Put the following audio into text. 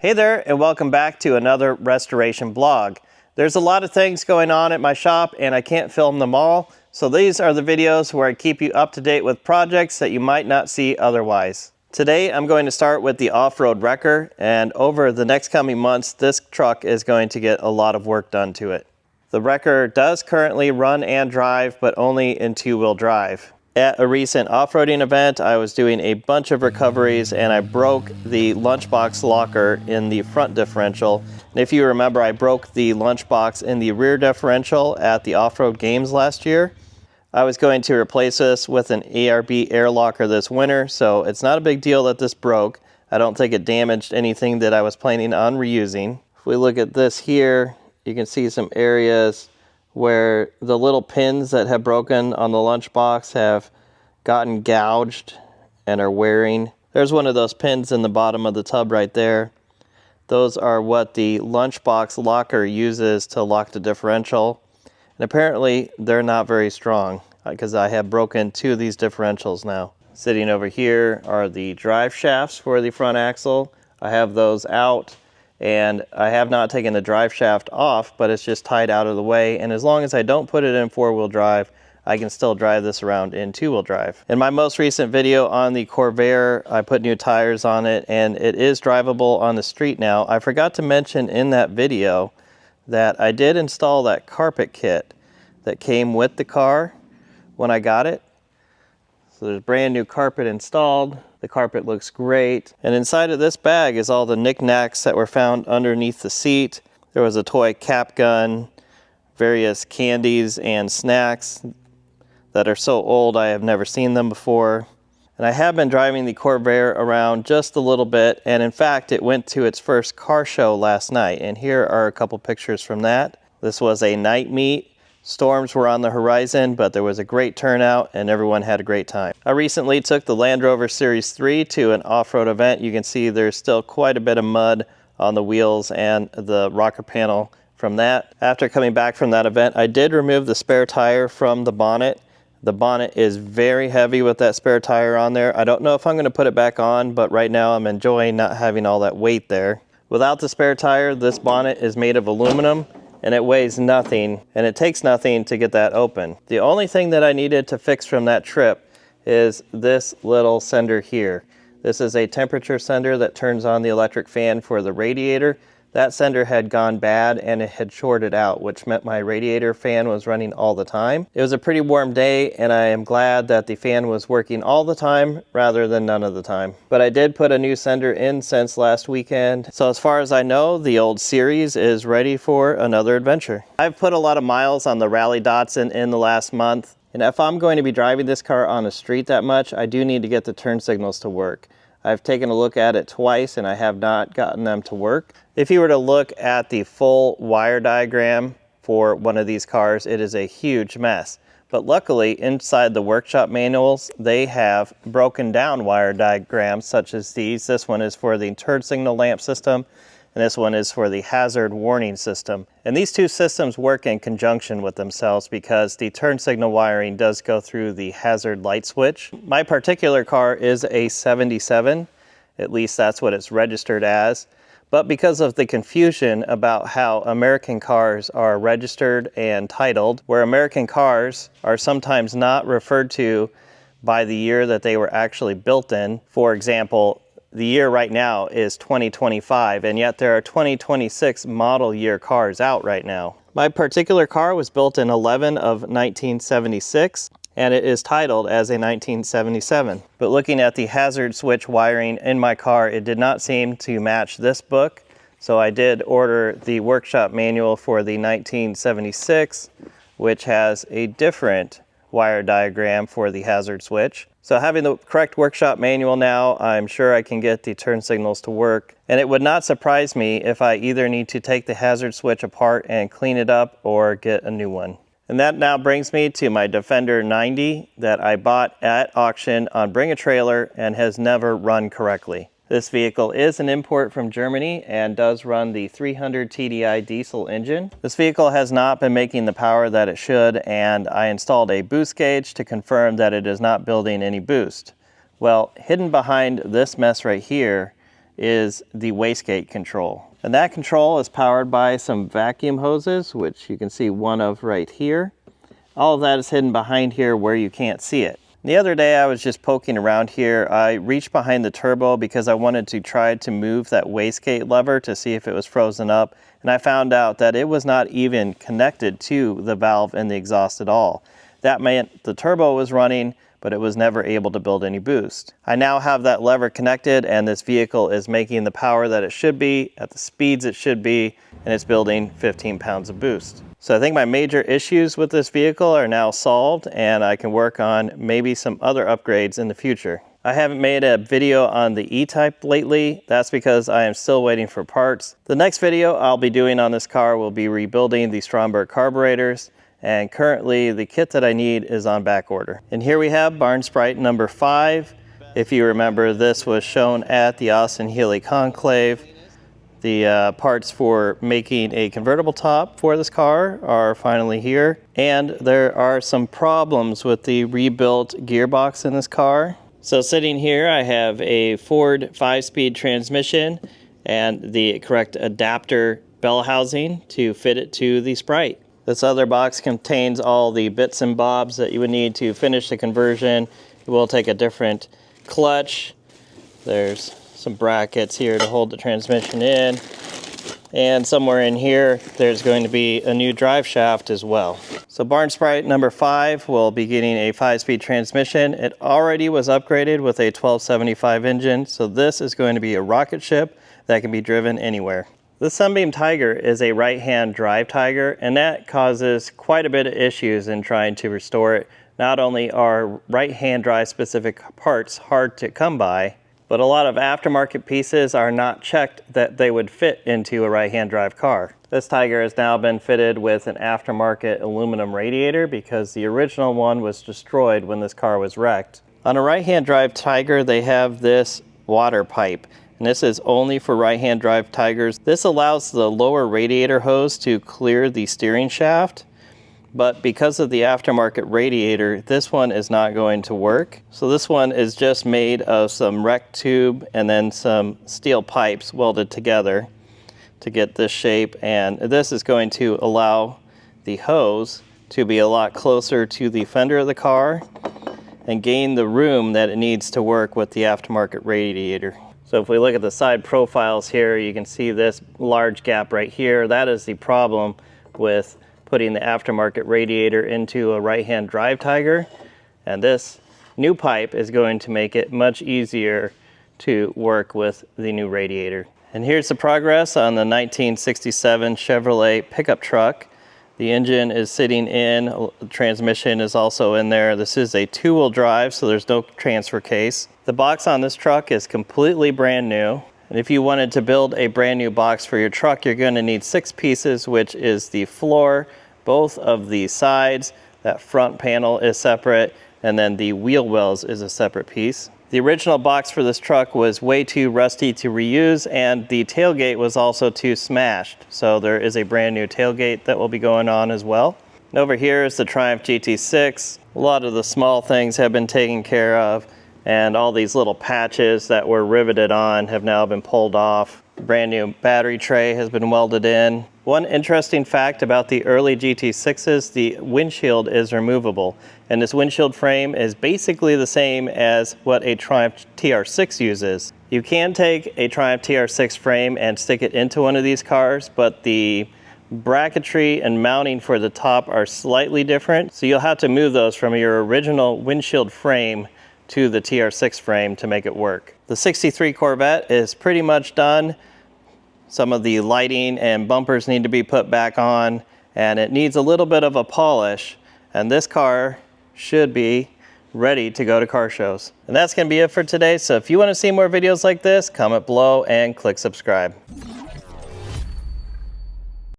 Hey there, and welcome back to another restoration blog. There's a lot of things going on at my shop and I can't film them all, so these are the videos where I keep you up to date with projects that you might not see otherwise. Today I'm going to start with the off-road wrecker, and over the next coming months this truck is going to get a lot of work done to it. The wrecker does currently run and drive, but only in two-wheel drive. At a recent off-roading event, I was doing a bunch of recoveries and I broke the lunchbox locker in the front differential. And if you remember, I broke the lunchbox in the rear differential at the off-road games last year. I was going to replace this with an ARB air locker this winter, so it's not a big deal that this broke. I don't think it damaged anything that I was planning on reusing. If we look at this here, you can see some areas where the little pins that have broken on the lunchbox have gotten gouged and are wearing. There's one of those pins in the bottom of the tub right there. Those are what the lunchbox locker uses to lock the differential. And apparently they're not very strong because I have broken two of these differentials now. Sitting over here are the drive shafts for the front axle. I have those out. And I have not taken the drive shaft off, but it's just tied out of the way. And as long as I don't put it in four-wheel drive, I can still drive this around in two-wheel drive. In my most recent video on the Corvair, I put new tires on it and it is drivable on the street now. I forgot to mention in that video that I did install that carpet kit that came with the car when I got it. So there's brand new carpet installed. The carpet looks great. And inside of this bag is all the knickknacks that were found underneath the seat. There was a toy cap gun, various candies and snacks that are so old I have never seen them before. And I have been driving the Corvair around just a little bit, and in fact it went to its first car show last night, and here are a couple pictures from that. This was a night meet. Storms were on the horizon, but there was a great turnout and everyone had a great time. I recently took the Land Rover Series 3 to an off-road event. You can see there's still quite a bit of mud on the wheels and the rocker panel from that. After coming back from that event, I did remove the spare tire from the bonnet. The bonnet is very heavy with that spare tire on there. I don't know if I'm going to put it back on, but right now I'm enjoying not having all that weight there. Without the spare tire, this bonnet is made of aluminum and it weighs nothing, and it takes nothing to get that open. The only thing that I needed to fix from that trip is this little sender here. This is a temperature sender that turns on the electric fan for the radiator. That sender had gone bad and it had shorted out, which meant my radiator fan was running all the time. It was a pretty warm day and I am glad that the fan was working all the time rather than none of the time. But I did put a new sender in since last weekend. So as far as I know, the old series is ready for another adventure. I've put a lot of miles on the Rally Datsun in the last month. And if I'm going to be driving this car on the street that much, I do need to get the turn signals to work. I've taken a look at it twice and I have not gotten them to work. If you were to look at the full wire diagram for one of these cars, it is a huge mess. But luckily, inside the workshop manuals, they have broken down wire diagrams such as these. This one is for the turn signal lamp system, and this one is for the hazard warning system. And these two systems work in conjunction with themselves because the turn signal wiring does go through the hazard light switch. My particular car is a 77, at least that's what it's registered as. But because of the confusion about how American cars are registered and titled, where American cars are sometimes not referred to by the year that they were actually built in. For example, the year right now is 2025, and yet there are 2026 model year cars out right now. My particular car was built in 11 of 1976, and it is titled as a 1977. But looking at the hazard switch wiring in my car, it did not seem to match this book. So I did order the workshop manual for the 1976, which has a different wire diagram for the hazard switch. So having the correct workshop manual now, I'm sure I can get the turn signals to work. And it would not surprise me if I either need to take the hazard switch apart and clean it up or get a new one. And that now brings me to my Defender 90 that I bought at auction on Bring a Trailer and has never run correctly. This vehicle is an import from Germany and does run the 300 TDI diesel engine. This vehicle has not been making the power that it should, and I installed a boost gauge to confirm that it is not building any boost. Well, hidden behind this mess right here is the wastegate control. And that control is powered by some vacuum hoses, which you can see one of right here. All of that is hidden behind here where you can't see it. The other day I was just poking around here. I reached behind the turbo because I wanted to try to move that wastegate lever to see if it was frozen up, and I found out that it was not even connected to the valve in the exhaust at all. That meant the turbo was running, but it was never able to build any boost. I now have that lever connected, and this vehicle is making the power that it should be at the speeds it should be, and it's building 15 pounds of boost. So I think my major issues with this vehicle are now solved, and I can work on maybe some other upgrades in the future. I haven't made a video on the E-Type lately. That's because I am still waiting for parts. The next video I'll be doing on this car will be rebuilding the Stromberg carburetors, and currently the kit that I need is on back order. And here we have barn Sprite number 5. If you remember, this was shown at the Austin Healey Conclave. The parts for making a convertible top for this car are finally here, and there are some problems with the rebuilt gearbox in this car. So sitting here I have a Ford 5-speed transmission and the correct adapter bell housing to fit it to the Sprite. This other box contains all the bits and bobs that you would need to finish the conversion. It will take a different clutch. There's some brackets here to hold the transmission in, and somewhere in here there's going to be a new drive shaft as well. So barn Sprite number 5 will be getting a 5-speed transmission. It already was upgraded with a 1275 engine, so this is going to be a rocket ship that can be driven anywhere. The Sunbeam Tiger is a right-hand drive Tiger, and that causes quite a bit of issues in trying to restore it. Not only are right-hand drive specific parts hard to come by, but a lot of aftermarket pieces are not checked that they would fit into a right-hand drive car. This Tiger has now been fitted with an aftermarket aluminum radiator because the original one was destroyed when this car was wrecked. On a right-hand drive Tiger, they have this water pipe, and this is only for right-hand drive Tigers. This allows the lower radiator hose to clear the steering shaft, but because of the aftermarket radiator, this one is not going to work. So this one is just made of some rec tube and then some steel pipes welded together to get this shape, and this is going to allow the hose to be a lot closer to the fender of the car and gain the room that it needs to work with the aftermarket radiator. So if we look at the side profiles here, you can see this large gap right here. That is the problem with putting the aftermarket radiator into a right-hand drive Tiger, and this new pipe is going to make it much easier to work with the new radiator. And here's the progress on the 1967 Chevrolet pickup truck. The engine is sitting in, the transmission is also in there. This is a 2-wheel drive, so there's no transfer case. The box on this truck is completely brand new. And if you wanted to build a brand new box for your truck, you're going to need 6 pieces, which is the floor, both of the sides, that front panel is separate, and then the wheel wells is a separate piece. The original box for this truck was way too rusty to reuse, and the tailgate was also too smashed. So there is a brand new tailgate that will be going on as well. And over here is the Triumph GT6. A lot of the small things have been taken care of, and all these little patches that were riveted on have now been pulled off. The brand new battery tray has been welded in. One interesting fact about the early GT6s, the windshield is removable, and this windshield frame is basically the same as what a Triumph TR6 uses. You can take a Triumph TR6 frame and stick it into one of these cars, but the bracketry and mounting for the top are slightly different, so you'll have to move those from your original windshield frame to the TR6 frame to make it work. The 63 Corvette is pretty much done. Some of the lighting and bumpers need to be put back on, and it needs a little bit of a polish, and this car should be ready to go to car shows. And that's going to be it for today. So if you want to see more videos like this, comment below and click subscribe.